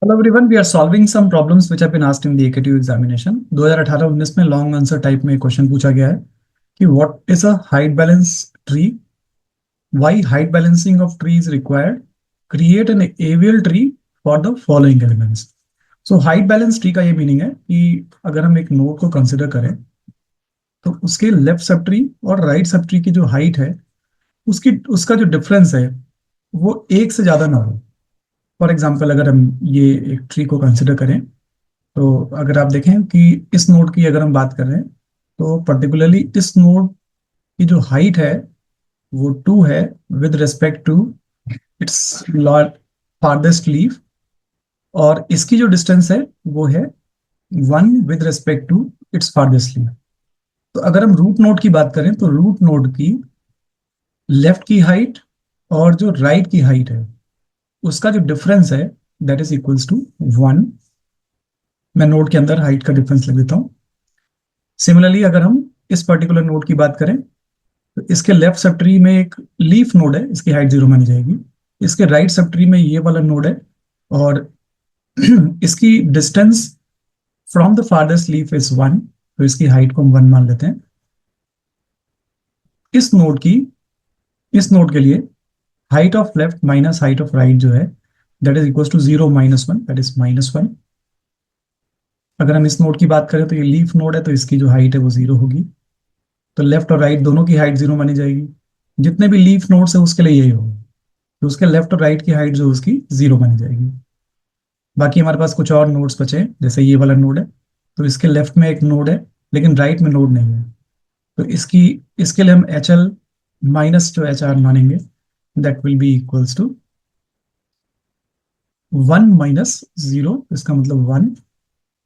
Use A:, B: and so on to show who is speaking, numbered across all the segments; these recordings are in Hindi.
A: Hello everyone, we are solving some problems which have been asked in the AKTU examination. 2018-19 में लॉन्ग आंसर टाइप में क्वेश्चन पूछा गया है कि what is a height balance tree, why height balancing of tree is required, create an AVL tree for the following elements. So height balance tree का ये मीनिंग है कि अगर हम एक नोड को कंसिडर करें तो उसके लेफ्ट सब ट्री और राइट सब ट्री की जो हाइट है उसकी उसका जो डिफरेंस है वो एक से ज्यादा ना हो। फॉर एग्जाम्पल अगर हम ये एक ट्री को कंसिडर करें तो अगर आप देखें कि इस नोड की अगर हम बात कर रहे हैं तो पर्टिकुलरली इस नोड की जो हाइट है वो 2 है with respect to its farthest leaf, और इसकी जो डिस्टेंस है वो है 1 with respect to its farthest leaf. तो अगर हम रूट नोड की बात करें तो रूट नोड की लेफ्ट की हाइट और जो राइट की हाइट है उसका जो डिफरेंस है दैट इज इक्वल्स टू 1। मैं नोड के अंदर हाइट का डिफरेंस लिख देता हूं। सिमिलरली अगर हम इस पर्टिकुलर नोड की बात करें तो इसके लेफ्ट सब ट्री में एक लीफ नोड है, इसकी हाइट 0 मानी जाएगी। इसके राइट सब ट्री में ये वाला नोड है और इसकी distance from the farthest leaf is 1, तो इसकी हाइट को हम 1 मान लेते हैं। इस नोड की इस नोड के लिए height of left minus height of right जो है that is equal to 0 minus 1, that is -1। अगर हम इस नोड की बात करें तो ये लीफ नोड है तो इसकी जो हाइट है वो 0 होगी, तो लेफ्ट और राइट दोनों की हाइट 0 मानी जाएगी। जितने भी लीफ नोड्स है उसके लिए यही होगा, तो उसके लेफ्ट और राइट की हाइट जो उसकी 0 मानी जाएगी। बाकी हमारे पास कुछ और नोड्स बचे हैं, जैसे ये वाला नोड है तो इसके लेफ्ट में एक नोड है लेकिन राइट में नोड नहीं है, तो इसके लिए हम एच एल माइनस जो एच आर मानेंगे that will be equals to 1 minus 0, इसका मतलब 1।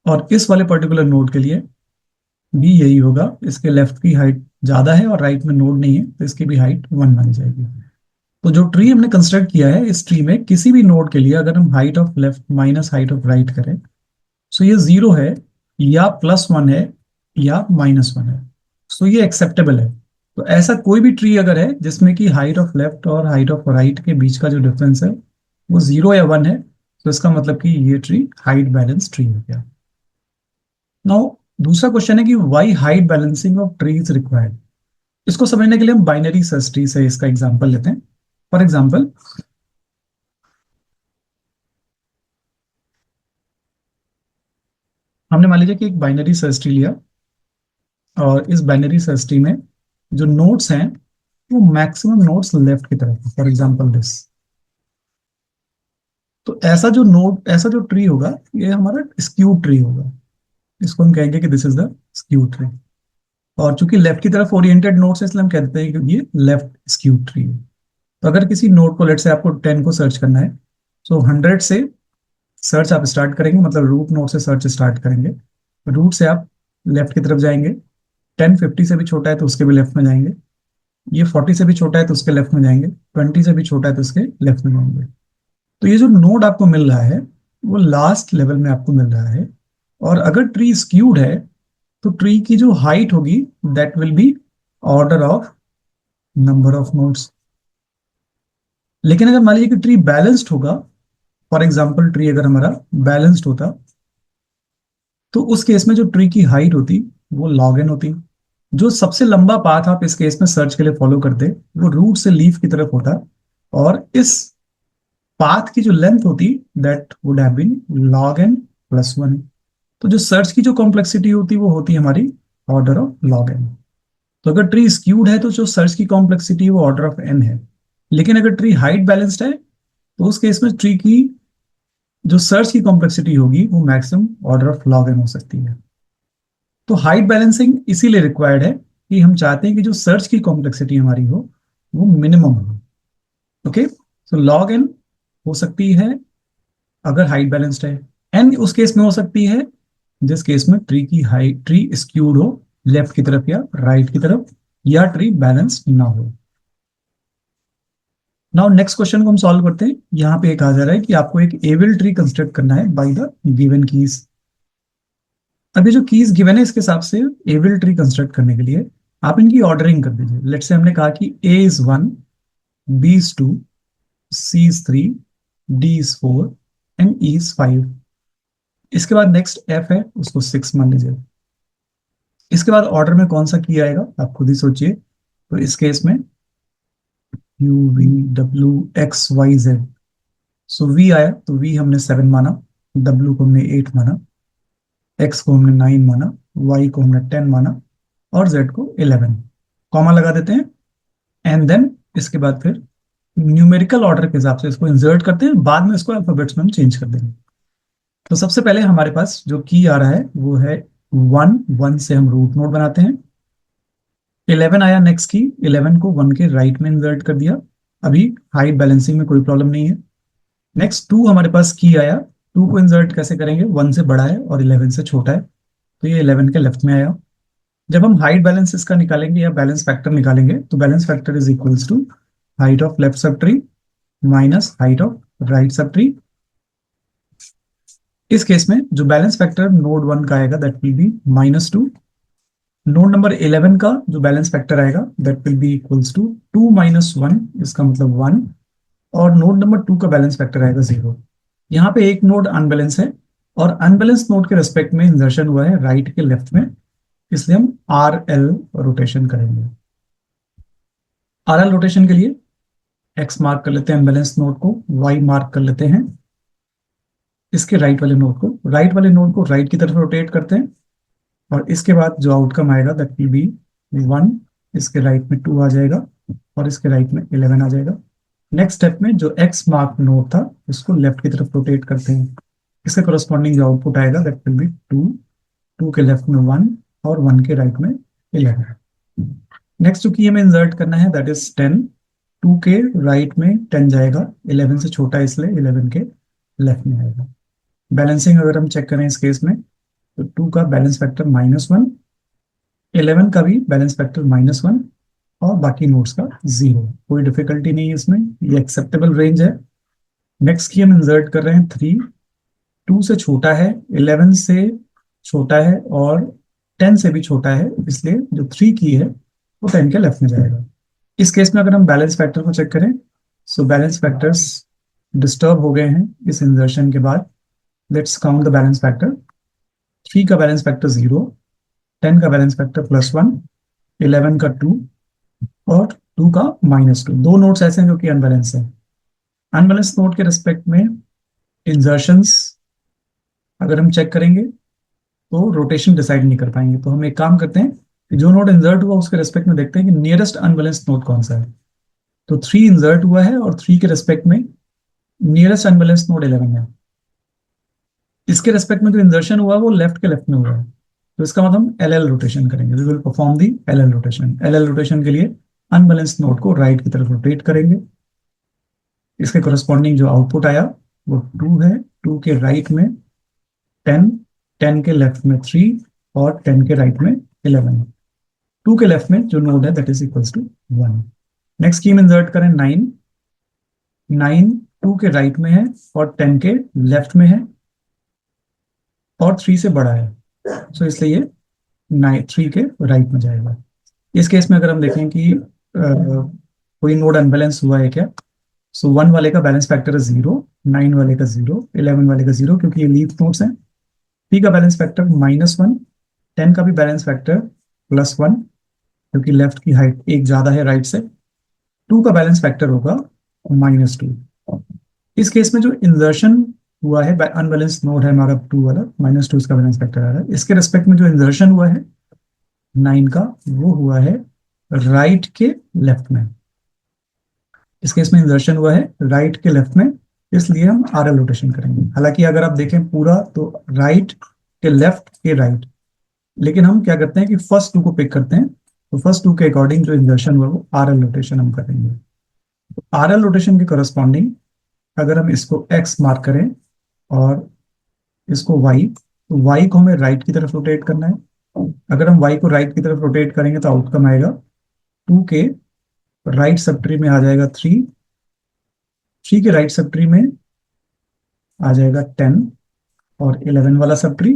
A: और इस वाले पर्टिकुलर नोड के लिए भी यही होगा, इसके लेफ्ट की हाइट ज्यादा है और राइट में नोड नहीं है तो इसकी भी हाइट 1 मानी जाएगी। तो जो ट्री हमने कंस्ट्रक्ट किया है इस ट्री में किसी भी नोड के लिए अगर हम height of left minus height of right करें सो ये 0 है या +1 है या -1 है, सो ये एक्सेप्टेबल है। तो ऐसा कोई भी ट्री अगर है जिसमें कि हाइट ऑफ लेफ्ट और हाइट ऑफ राइट के बीच का जो डिफरेंस है वो 0 या 1 है, तो इसका मतलब कि ये ट्री हाइट बैलेंस ट्री हो गया। नाउ दूसरा क्वेश्चन है कि why height balancing of tree is required. इसको समझने के लिए हम बाइनरी सर्च ट्री से इसका एग्जांपल लेते हैं। फॉर एग्जांपल हमने मान लीजिए कि एक बाइनरी सर्च ट्री लिया और इस बाइनरी सर्च ट्री में जो नोड्स हैं वो मैक्सिमम नोड्स लेफ्ट की तरफ, फॉर एग्जांपल दिस। तो ऐसा जो ट्री होगा ये हमारा स्क्यू ट्री होगा, इसको हम कहेंगे कि this is the skew tree. और चूंकि लेफ्ट की तरफ ओरिएंटेड नोड्स है इसलिए हम कहते हैं कि ये लेफ्ट स्क्यू ट्री है। तो अगर किसी नोड को लेट से आपको 10 को सर्च करना है सो 100 से सर्च आप स्टार्ट करेंगे, मतलब रूट नोड से सर्च स्टार्ट करेंगे। रूट से आप लेफ्ट की तरफ जाएंगे, 10 50 से भी छोटा है तो उसके भी लेफ्ट में जाएंगे, ये 40 से भी छोटा है तो उसके लेफ्ट में जाएंगे, 20 से भी छोटा है तो उसके लेफ्ट में जाएंगे। तो ये जो नोड आपको मिल रहा है वो लास्ट लेवल में आपको मिल रहा है। और अगर ट्री स्क्यूड है तो ट्री की जो हाइट होगी that will B order of number of nodes. लेकिन अगर मान लीजिए कि ट्री बैलेंस्ड होगा, फॉर एग्जाम्पल ट्री अगर हमारा बैलेंस्ड होता तो उस केस में जो ट्री की हाइट होती वो लॉग एन होती। जो सबसे लंबा पाथ आप इस केस में सर्च के लिए फॉलो करते वो रूट से लीफ की तरफ होता, और इस पाथ की जो लेंथ होती that would have been log n +1। तो जो सर्च की जो कॉम्प्लेक्सिटी होती वो होती हमारी ऑर्डर ऑफ लॉग एन। तो अगर ट्री स्क्यूड है तो जो सर्च की कॉम्प्लेक्सिटी वो ऑर्डर ऑफ एन है। लेकिन अगर ट्री हाइट बैलेंस्ड है तो उस केस में ट्री की जो सर्च की कॉम्प्लेक्सिटी होगी वो maximum order of log n हो सकती है। तो हाइट बैलेंसिंग इसीलिए रिक्वायर्ड है कि हम चाहते हैं कि जो सर्च की कॉम्प्लेक्सिटी हमारी हो वो मिनिमम हो। ओके, तो लॉग एन हो सकती है अगर हाइट बैलेंस्ड है, एन उस केस में हो सकती है जिस केस में ट्री की हाइट ट्री स्क्यूड हो लेफ्ट की तरफ या राइट की तरफ, या ट्री बैलेंस्ड ना हो। नाउ नेक्स्ट क्वेश्चन को हम सॉल्व करते हैं। यहाँ पे एक आ जा रहा है कि आपको एक एविल ट्री कंस्ट्रक्ट करना है बाय द गिवन कीज। अभी जो कीज गिवन है इसके हिसाब से एविल ट्री कंस्ट्रक्ट करने के लिए आप इनकी ऑर्डरिंग कर दीजिए। लेट से हमने कहा कि A is 1, B is 2, C is 3, D is 4, and E is 5। इसके बाद नेक्स्ट एफ है, उसको 6 मान लीजिए। इसके बाद ऑर्डर में कौन सा की आएगा आप खुद ही सोचिए। तो इस केस में U V W X Y Z. So we आया तो वी हमने 7 माना, डब्ल्यू को हमने 8 माना, एक्स को हमने 9 माना, वाई को हमने 10 माना और जेड को 11। कॉमा लगा देते हैं एंड देन इसके बाद फिर न्यूमेरिकल ऑर्डर के हिसाब से इसको इंसर्ट करते हैं, बाद में इसको अल्फाबेट्स में हम चेंज कर देंगे। तो सबसे पहले हमारे पास जो की आ रहा है वो है 1, 1 से हम रूट नोड बनाते हैं। 11 आया नेक्स्ट की, 11 को 1 के राइट में इंसर्ट कर दिया। अभी हाइट बैलेंसिंग में कोई प्रॉब्लम नहीं है। नेक्स्ट 2 हमारे पास की आया, 2 को इंसर्ट कैसे करेंगे, 1 से बड़ा है और 11 से छोटा है, तो ये 11 के लेफ्ट में आया। जब हम हाइट बैलेंस इसका निकालेंगे या बैलेंस फैक्टर निकालेंगे तो balance factor is equals to height of left sub tree minus height of right sub tree. इस केस में जो बैलेंस फैक्टर नोड 1 का आएगा that will be -2। Node number 11 का जो बैलेंस फैक्टर आएगा that will be equals to 2 minus 1, इसका मतलब 1। और नोड नंबर 2 का बैलेंस फैक्टर आएगा 0। यहाँ पे एक नोड अनबैलेंस है और अनबैलेंस नोड के रेस्पेक्ट में इंसर्शन हुआ है राइट के लेफ्ट में, इसलिए हम आर एल रोटेशन करेंगे। आर एल रोटेशन के लिए एक्स मार्क कर लेते हैं अनबैलेंस नोड को, वाई मार्क कर लेते हैं इसके राइट वाले नोड को, राइट वाले नोड को राइट की तरफ रोटेट करते हैं और इसके बाद जो आउटकम आएगा दैट विल बी 1, इसके राइट में 2 आ जाएगा और इसके राइट में 11 आ जाएगा। नेक्स्ट स्टेप में जो एक्स मार्क नोड था इसको लेफ्ट की तरफ रोटेट करते हैं, इसके करस्पॉन्डिंग जो आउटपुट आएगा दैट विल बी 2, 2 के लेफ्ट में 1 और 1 के राइट में 11। नेक्स्ट जो की हमें इंसर्ट करना है दैट इज 10, 2 के राइट में 10 जाएगा, 11 से छोटा है इसलिए 11 के लेफ्ट में आएगा। बैलेंसिंग अगर हम चेक करें इस केस में तो 2 का बैलेंस फैक्टर -1, 11 का भी बैलेंस फैक्टर -1 और बाकी नोट्स का 0। कोई डिफिकल्टी नहीं है इसमें, ये एक्सेप्टेबल रेंज है। नेक्स्ट की हम इंसर्ट कर रहे हैं 3, 2 से छोटा है, 11 से छोटा है और 10 से भी छोटा है, इसलिए जो 3 की है वो 10 के लेफ्ट में जाएगा। इस केस में अगर हम बैलेंस फैक्टर को चेक करें सो बैलेंस फैक्टर्स डिस्टर्ब हो गए हैं इस इंसर्शन के बाद। Let's count the balance factor. 3 का बैलेंस फैक्टर 0, 10 का बैलेंस फैक्टर +1, 11 का 2 और 2 का -2। दो नोट्स ऐसे हैं जो कि अनबैलेंस है। अनबैलेंस नोट के रिस्पेक्ट में इंसर्शंस अगर हम चेक करेंगे तो रोटेशन डिसाइड नहीं कर पाएंगे, तो हम एक काम करते हैं कि जो नोट इंसर्ट हुआ उसके रिस्पेक्ट में देखते हैं कि नियरेस्ट अनबैलेंस नोट कौन सा है। तो 3 इंसर्ट हुआ है और 3 के रिस्पेक्ट में नियरेस्ट अनबैलेंस नोड 11 है। इसके रेस्पेक्ट में जो इंसर्शन हुआ वो लेफ्ट के लेफ्ट में हुआ है, तो इसका मतलब हम एल एल रोटेशन करेंगे। We will perform the L L rotation. L L rotation के लिए अनबैलेंस नोड को राइट की तरफ रोटेट करेंगे। इसके कोरस्पॉन्डिंग जो आउटपुट आया वो 2 है, 2 के राइट में 10, 10 के लेफ्ट में 3 और 10 के राइट में 11। 2 के लेफ्ट में जो नोड है that is equals to 1। Next की हम इंसर्ट करें 9, 9 2 के राइट में है और 10 के लेफ्ट में है और 3 से बड़ा है, सो इसलिए ये 3 के राइट में जाएगा। इस केस में अगर हम देखें कि कोई नोड अनबैलेंस हुआ है क्या, सो 1 वाले का बैलेंस फैक्टर है 0, 9 वाले का 0, 11 वाले का 0 क्योंकि ये लीफ नोड्स हैं। 3 का बैलेंस फैक्टर -1, 10 का भी बैलेंस फैक्टर +1 क्योंकि लेफ्ट की हाइट एक ज्यादा है राइट से। 2 का बैलेंस फैक्टर होगा -2। इस केस में जो इंसर्शन हुआ है अनबैलेंस नोड है हमारा 2 वाला, -2 इसका बैलेंस फैक्टर आ रहा है। इसके रिस्पेक्ट में जो इंसर्शन हुआ है 9 का वो हुआ है राइट के लेफ्ट में। इस केस में इंसर्शन हुआ है राइट के लेफ्ट में, इसलिए हम आर एल रोटेशन करेंगे। हालांकि अगर आप देखें पूरा तो राइट के लेफ्ट के राइट, लेकिन हम क्या करते हैं कि फर्स्ट 2 को पिक करते हैं, तो फर्स्ट 2 के अकॉर्डिंग जो इंसर्शन हुआ वो आर एल रोटेशन हम करेंगे। तो आर एल रोटेशन के करस्पॉन्डिंग अगर हम इसको एक्स मार्क करें और इसको वाई, तो वाई को हमें राइट की तरफ रोटेट करना है। अगर हम वाई को राइट की तरफ रोटेट करेंगे तो आउटकम आएगा 2 के राइट सब ट्री में आ जाएगा 3, 3 के राइट सब ट्री में आ जाएगा 10 और 11 वाला सब ट्री,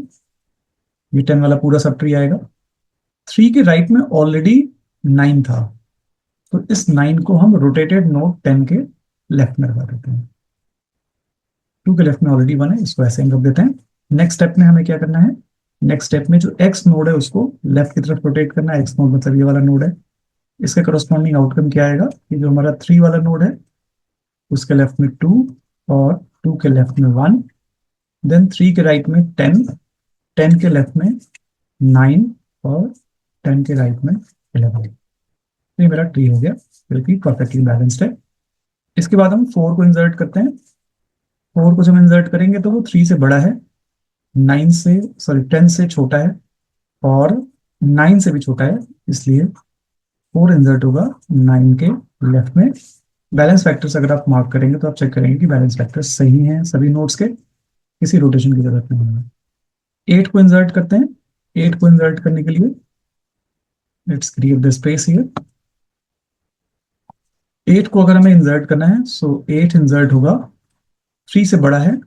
A: ये 10 वाला पूरा सब ट्री आएगा। 3 के राइट में ऑलरेडी 9 था, तो इस 9 को हम रोटेटेड नोड 10 के लेफ्ट में लगा देते हैं। 2 के लेफ्ट में ऑलरेडी 1 है, इसको ऐसे हम रख देते हैं। नेक्स्ट स्टेप में हमें क्या करना है, नेक्स्ट स्टेप में जो एक्स नोड है उसको लेफ्ट की तरफ रोटेट करना है। एक्स नोड मतलब ये वाला नोड है। इसके करस्पॉन्डिंग आउटकम क्या आएगा, ये जो हमारा 3 वाला नोड है उसके लेफ्ट में 2 और 2 के लेफ्ट में 1, देन 3 के राइट में 10, 10 के लेफ्ट में 9 और 10 के राइट में 11। तो ये मेरा ट्री हो गया, बिल्कुल परफेक्टली बैलेंस्ड है। इसके बाद हम 4 को इंसर्ट करते हैं। 4 को जब इंसर्ट करेंगे तो वो 3 से बड़ा है, 9 से सॉरी 10 से छोटा है और 9 से भी छोटा है, इसलिए 4 इंसर्ट होगा 9 के लेफ्ट में। बैलेंस फैक्टर्स अगर आप मार्क करेंगे तो आप चेक करेंगे कि बैलेंस फैक्टर्स सही हैं सभी नोड्स के, किसी रोटेशन की जरूरत नहीं है। 8 को इंसर्ट करते हैं। 8 को इंसर्ट करने के लिए let's create the space here. 8 को अगर हमें इंसर्ट करना है सो 8 इंसर्ट होगा 3 से बड़ा है,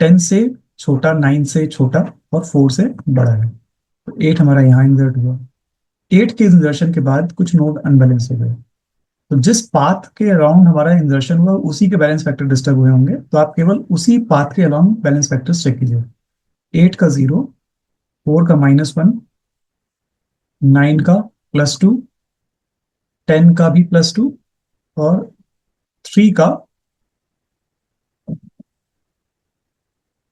A: 10 से छोटा, 9 से छोटा और 4 से बड़ा है। तो 8 हमारा यहाँ इंसर्ट हुआ। 8 के इंसर्शन के बाद कुछ नोड अनबैलेंस हो गए, तो जिस पाथ के अराउंड हमारा इंसर्शन हुआ उसी के बैलेंस फैक्टर डिस्टर्ब हुए होंगे, तो आप केवल उसी पाथ के अराउंड बैलेंस फैक्टर्स चेक कीजिए। 8 का 0, 4 का -1, 9 का +2, 10 का भी +2 और 3 का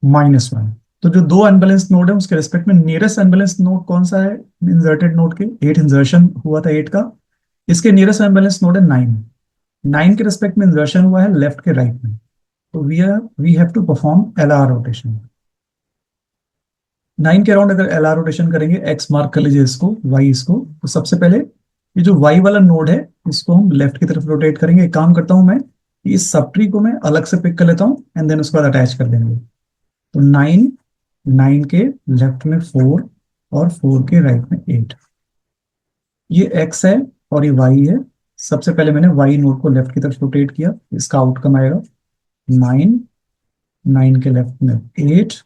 A: -1। तो जो दो अनबैलेंस नोड है उसके रिस्पेक्ट में नियरेस्ट अनबैलेंस नोड कौन सा है, इंसर्टेड नोड के 8 इंसर्शन हुआ था 8 का, इसके नियरेस्ट अनबैलेंस नोड है 9। 9 के रिस्पेक्ट में इंसर्शन हुआ है लेफ्ट के राइट में, तो we have to perform LR rotation. 9 के अराउंड अगर LR रोटेशन करेंगे, एक्स मार्क कर लीजिए इसको, वाई इसको, तो सबसे पहले ये जो वाई वाला नोड है इसको हम लेफ्ट की तरफ रोटेट करेंगे। एक काम करता हूं मैं, इस सब ट्री को मैं अलग से पिक कर लेता हूं एंड देन उसके बाद अटैच कर देंगे। तो 9, 9 के लेफ्ट में 4 और 4 के राइट में 8, ये एक्स है और ये वाई है। सबसे पहले मैंने वाई नोड को लेफ्ट की तरफ रोटेट किया, इसका आउटकम आएगा 9, 9 के लेफ्ट में 8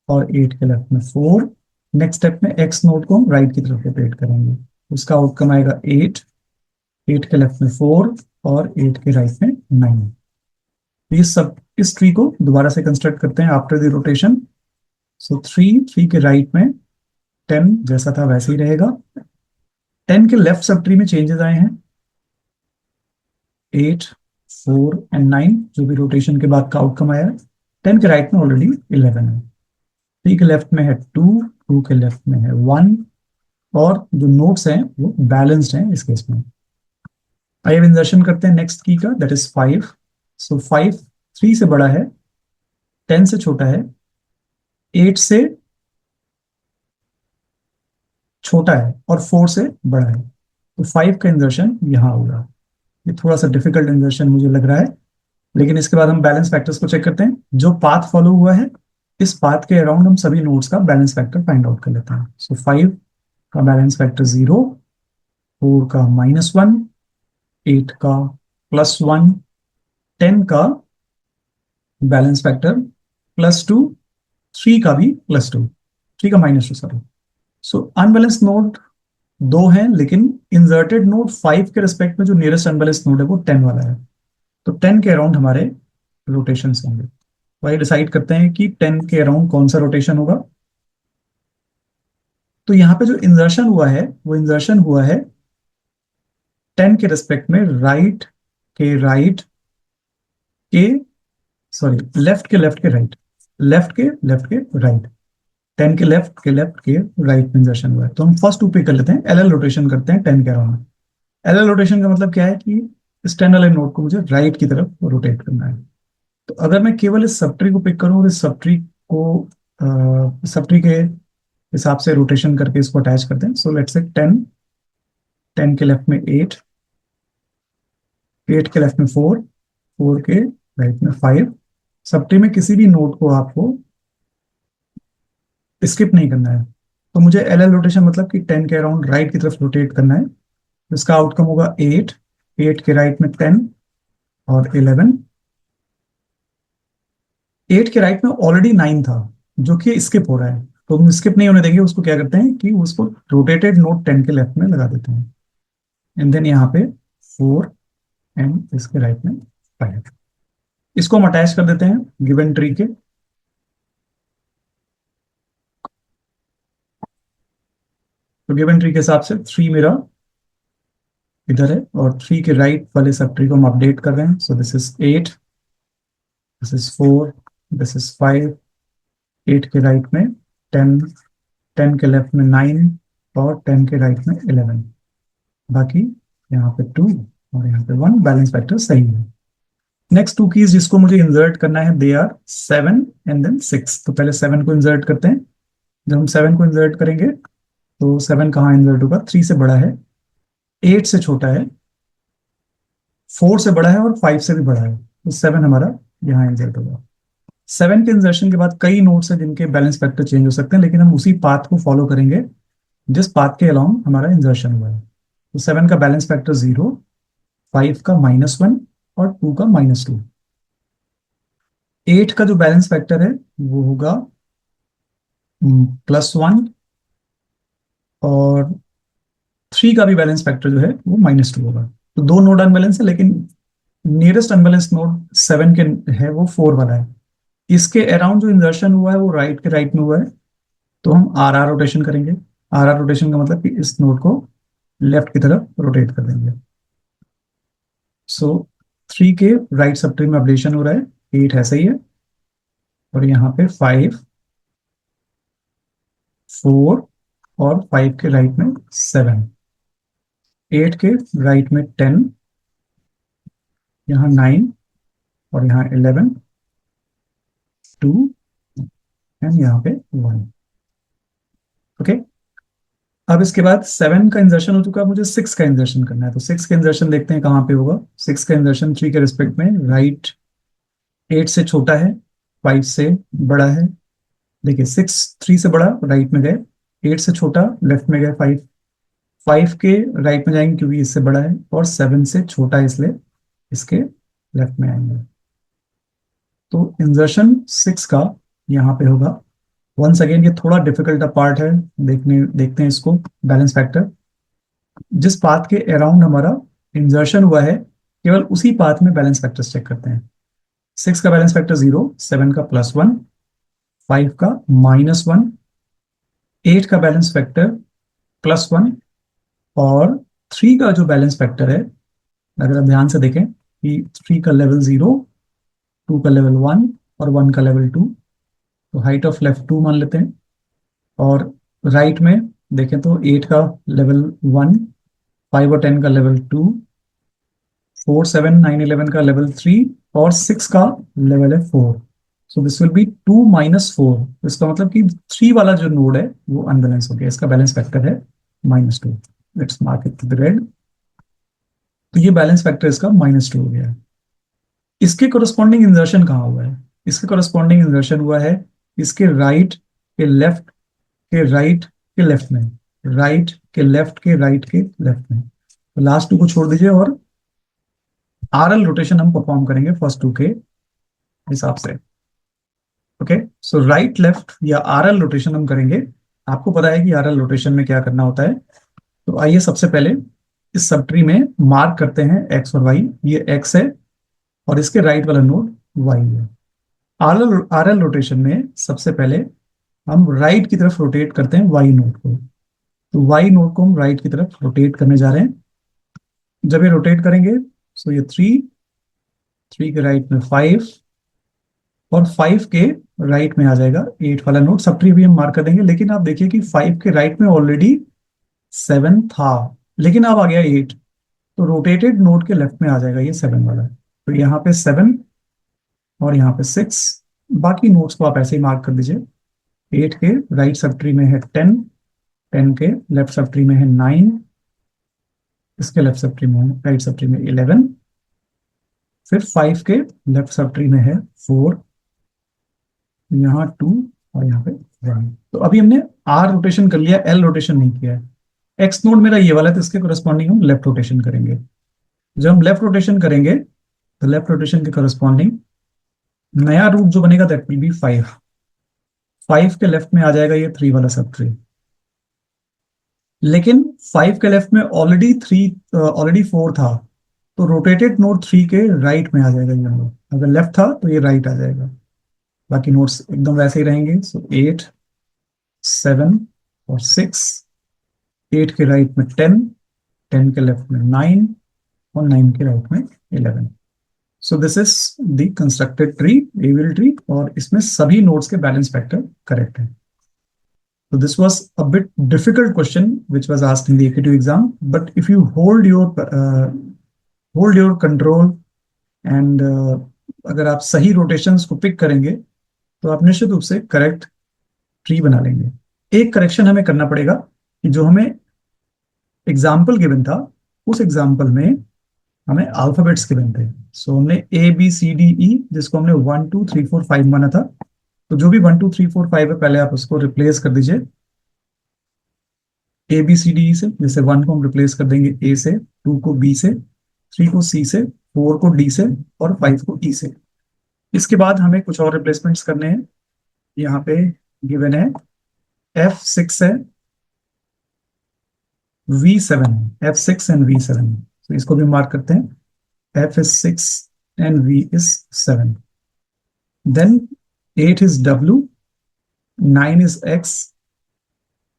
A: और 8 के लेफ्ट में 4। नेक्स्ट स्टेप में एक्स नोड को हम राइट की तरफ रोटेट करेंगे, उसका आउटकम आएगा 8, 8 के लेफ्ट में 4 और 8 के राइट में 9। ये सब इस ट्री को दोबारा से कंस्ट्रक्ट करते हैं आफ्टर द रोटेशन। सो 3 के राइट में 10 जैसा था वैसे ही रहेगा। 10 के लेफ्ट सब ट्री में चेंजेस आए हैं, 8, 4 एंड 9 जो भी रोटेशन के बाद का आउटकम आया है। 10 के राइट में ऑलरेडी 11 है। 3 के लेफ्ट में है 2, 2 के लेफ्ट में है 1 और जो नोट्स हैं वो बैलेंस्ड हैं इस केस में। आइए इंसर्शन करते हैं नेक्स्ट की का, दैट इज 5। सो 5 3 से बड़ा है, 10 से छोटा है, 8 से छोटा है और 4 से बड़ा है। तो 5 का इंसर्शन यहाँ होगा। ये थोड़ा सा डिफिकल्ट इंसर्शन मुझे लग रहा है, लेकिन इसके बाद हम बैलेंस फैक्टर्स को चेक करते हैं। जो पाथ फॉलो हुआ है इस पाथ के अराउंड हम सभी नोड्स का बैलेंस फैक्टर फाइंड आउट कर लेते हैं। सो 5 का बैलेंस फैक्टर 0, 4 का -1, 8 का +1, 10 का बैलेंस फैक्टर +2, 3 का भी +2, 3 का -2 सॉरी। सो अनबैलेंस नोड 2 है, लेकिन इंसर्टेड नोड 5 के रिस्पेक्ट में जो नियरेस्ट अनबैलेंस नोड है वो 10 वाला है। तो 10 के अराउंड हमारे रोटेशन होंगे। तो डिसाइड करते हैं कि 10 के अराउंड कौन सा रोटेशन होगा। तो यहाँ पे जो इंसर्शन हुआ है वो इंसर्शन हुआ है 10 के रिस्पेक्ट में राइट के सॉरी लेफ्ट के राइट, लेफ्ट के राइट, 10 के लेफ्ट के राइट में इंसर्शन हुआ है। तो हम फर्स्ट टू पे कर लेते हैं, LL रोटेशन करते हैं 10 के अराउंड। LL रोटेशन का मतलब क्या है कि इस 10 वाले नोड को मुझे राइट की तरफ रोटेट करना है। तो अगर मैं केवल इस सब ट्री को पिक करूं और इस सब ट्री को सब ट्री के हिसाब से रोटेशन करके इसको अटैच करते हैं। सो लेट्स से 10, 10 के लेफ्ट में 8, 8 के लेफ्ट में 4, 4 के राइट में 5। सब ट्री में किसी भी नोड को आपको स्किप नहीं करना है। तो मुझे LL रोटेशन मतलब कि 10 के अराउंड राइट की तरफ रोटेट करना है। इसका आउटकम होगा 8, 8 के राइट में 10 और 11। 8 के राइट में ऑलरेडी 9 था जो कि स्किप हो रहा है, तो हम स्किप नहीं होने देंगे उसको। क्या करते हैं कि उसको रोटेटेड नोट 10 के लेफ्ट में लगा देते हैं एंड देन यहाँ पे 4 एंड इसके राइट में 5। इसको हम अटैच कर देते हैं गिवन ट्री के। तो गिवन ट्री के हिसाब से 3 मेरा इधर है और 3 के राइट वाले सब ट्री को हम अपडेट कर रहे हैं। सो this is 8, this is 4, this is 5, 8 के राइट में 10, 10 के लेफ्ट में 9 और 10 के राइट में 11। बाकी यहाँ पे 2 और यहाँ पे 1, बैलेंस फैक्टर सही है। नेक्स्ट टू कीज जिसको मुझे इंसर्ट करना है दे आर 7 एंड देन 6। तो पहले 7 को इंसर्ट करते हैं। जब हम 7 को इंसर्ट करेंगे तो 7 कहाँ इंसर्ट होगा? 3 से बड़ा है, 8 से छोटा है, 4 से बड़ा है और 5 से भी बड़ा है। तो 7 हमारा यहाँ इंसर्ट होगा। 7 के इंसर्शन के बाद कई नोड्स हैं जिनके बैलेंस फैक्टर चेंज हो सकते हैं, लेकिन हम उसी पाथ को फॉलो करेंगे जिस पाथ के अलाउंग हमारा इंसर्शन हुआ है। तो 7 का बैलेंस फैक्टर 0, 5 का -1 और 2 का -2। 8 का जो बैलेंस फैक्टर है वो होगा +1 और 3 का भी बैलेंस फैक्टर जो है वो -2 होगा। तो दो नोड अनबैलेंस है, लेकिन नियरेस्ट अनबैलेंस नोड 7 के है वो 4 वाला है। इसके अराउंड जो इंसर्शन हुआ है वो राइट के राइट में हुआ है। तो हम आर आर रोटेशन करेंगे। आर आर रोटेशन का मतलब कि इस नोड को लेफ्ट की तरफ रोटेट कर देंगे। सो 3 के राइट सब ट्री में अपडेशन हो रहा है, 8 ऐसा ही है और यहाँ पे 5, 4 और 5 के राइट में 7, 8 के राइट में 10, यहाँ 9 और यहाँ 11, 2 एंड यहाँ पे 1। ओके, अब इसके बाद 7 का इंसर्शन हो चुका है, मुझे 6 का इंसर्शन करना है। तो 6 का इंसर्शन देखते हैं कहाँ पे होगा। 6 का इंसर्शन 3 के रिस्पेक्ट में राइट 8 से छोटा है, 5 से बड़ा है। देखिए 6 3 से बड़ा राइट में गए, 8 से छोटा लेफ्ट में गए, 5 5 के राइट में जाएंगे क्योंकि इससे बड़ा है, और 7 से छोटा है इसलिए इसके लेफ्ट में आएंगे। तो इंसर्शन 6 का यहाँ पे होगा। वंस अगेन ये थोड़ा डिफिकल्ट पार्ट है, देखते हैं इसको। बैलेंस फैक्टर जिस पाथ के अराउंड हमारा इंसर्शन हुआ है केवल उसी पाथ में बैलेंस फैक्टर चेक करते हैं। 6 का बैलेंस फैक्टर 0, 7 का +1, 5 का -1, 8 का बैलेंस फैक्टर +1 और 3 का जो बैलेंस फैक्टर है, अगर आप ध्यान से देखें कि 3 का लेवल 0, 2 का लेवल 1 और 1 का लेवल 2। तो हाइट ऑफ लेफ्ट 2 मान लेते हैं। और राइट में देखें तो 8 का लेवल 1, 5 और 10 का लेवल 2, 4 7 9 11 का लेवल 3 और 6 का लेवल है 4। So this will be 2 -4। इसका मतलब कि 3 वाला जो नोड है वो अनबैलेंस हो गया, इसका बैलेंस फैक्टर है -2। Let's mark it with red. तो ये बैलेंस फैक्टर इसका -2 हो गया है। इसके कोरस्पॉन्डिंग इंसर्शन कहाँ हुआ है? इसके कोरस्पॉन्डिंग इंसर्शन हुआ है इसके राइट के लेफ्ट के राइट के लेफ्ट में, राइट के लेफ्ट के राइट के लेफ्ट में। तो लास्ट 2 को छोड़ दीजिए और आरएल रोटेशन हम परफॉर्म करेंगे फर्स्ट 2 के हिसाब से। ओके, सो राइट लेफ्ट या आरएल रोटेशन हम करेंगे। आपको पता है कि आरएल रोटेशन में क्या करना होता है। तो आइए सबसे पहले इस सब ट्री में मार्क करते हैं एक्स और वाई। ये एक्स है और इसके राइट वाला नोड वाई है। आरएल आरएल रोटेशन में सबसे पहले हम राइट की तरफ रोटेट करते हैं वाई नोड को। तो वाई नोड को हम राइट की तरफ रोटेट करने जा रहे हैं। जब ये रोटेट करेंगे सो ये 3, 3 के राइट में 5 और 5 के राइट में आ जाएगा 8 वाला नोड। सब ट्री भी हम मार्क कर देंगे, लेकिन आप देखिए कि 5 के राइट में ऑलरेडी 7 था, लेकिन अब आ गया 8। तो रोटेटेड नोड के लेफ्ट में आ जाएगा ये 7 वाला। तो यहाँ पे 7 और यहाँ पे 6। बाकी नोड्स को आप ऐसे ही मार्क कर दीजिए। 8 के राइट सब ट्री में है 10, 10 के लेफ्ट सब ट्री में है 9, इसके लेफ्ट सब ट्री में है राइट सब ट्री में 11, फिर 5 के लेफ्ट सब ट्री में है 4, यहाँ 2 और यहाँ पे 1। तो अभी हमने आर रोटेशन कर लिया, एल रोटेशन नहीं किया है। एक्स नोड मेरा ये वाला है तो इसके कोरस्पॉन्डिंग हम लेफ्ट रोटेशन करेंगे। जब हम लेफ्ट रोटेशन करेंगे तो लेफ्ट रोटेशन के कोरस्पॉन्डिंग नया रूट जो बनेगा दैट विल बी 5। 5 के लेफ्ट में आ जाएगा ये 3 वाला सब ट्री, लेकिन 5 के लेफ्ट में ऑलरेडी 4 था। तो रोटेटेड नोड 3 के राइट में आ जाएगा ये नोड। अगर लेफ्ट था तो ये राइट आ जाएगा, बाकी नोट्स एकदम वैसे ही रहेंगे। सो 8, 7 और 6, 8 के राइट में 10, 10 के लेफ्ट में 9 और 9 के राइट में 11। So this is the constructed tree, AVL tree, और इसमें सभी नोड्स के बैलेंस फैक्टर करेक्ट है। So this was a bit difficult question which was asked in the AQ2 exam, but if you hold your control and अगर आप सही रोटेशंस को पिक करेंगे तो आप निश्चित रूप से करेक्ट ट्री बना लेंगे। एक करेक्शन हमें करना पड़ेगा कि जो हमें एग्जाम्पल गिवन था उस एग्जाम्पल में हमें अल्फाबेट्स गिवन थे। सो हमने ABCDE जिसको हमने 1 2 3 4 5 माना था, तो जो भी 1 2 3 4 5 है पहले आप उसको रिप्लेस कर दीजिए ABCDE से। जैसे 1 को हम रिप्लेस कर देंगे A से, 2 को B से, 3 को C से, 4 को D से और 5 को E से। इसके बाद हमें कुछ और रिप्लेसमेंट्स करने हैं। यहाँ पे गिवन है F6 है, V7 है, F6 एंड V7। तो इसको भी मार्क करते हैं, F is 6 and V is 7। Then 8 is W, 9 is X,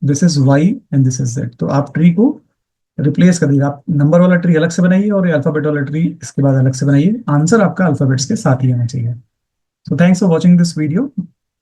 A: this is Y and this is Z। तो आप ट्री को रिप्लेस कर दीजिए, आप नंबर वाला ट्री अलग से बनाइए और अल्फाबेट वाला ट्री इसके बाद अलग से बनाइए। आंसर आपका अल्फाबेट्स के साथ ही आना चाहिए। So thanks for watching this video.